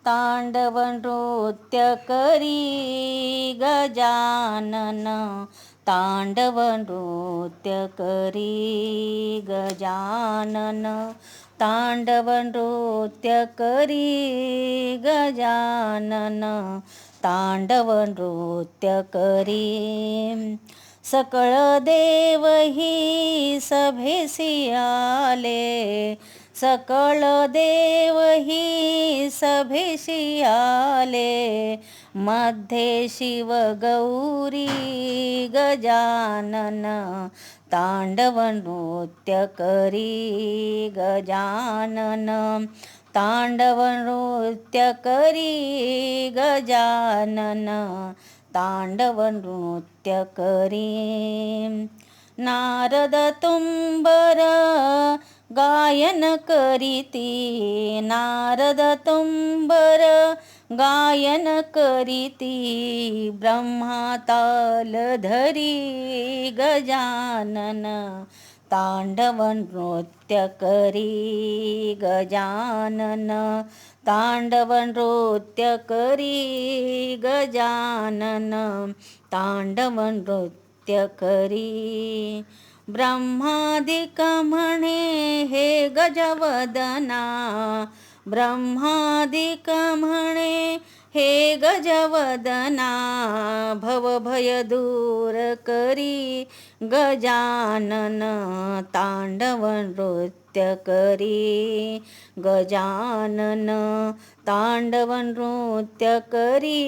तांडव नृत्य करी गजानन, तांडव नृत्य करी गजानन, तांडव नृत्य करी गजानन, तांडव नृत्य करी. सकळ देव ही सभेसी आले, सकळ देव ही सभेसी आले, मध्ये शिव गौरी गजानन, तांडव नृत्य करी गजानन, तांडव नृत्य करी गजानन, तांडव नृत्य करी. नारद तुंबर गायन करीती, नारद तुंबर गायन करीती, ब्रह्मा ताल धरी गजानन, तांडव नृत्य करी गजानन, तांडव नृत्य करी गजानन, तांडव नृत्य करी. ब्रह्मादिक म्हणे हे गजवदना, ब्रह्मादिक म्हणे हे गजवदना, भवभय दूर करी गजानन, तांडव नृत्य करी गजानन, तांडव नृत्य करी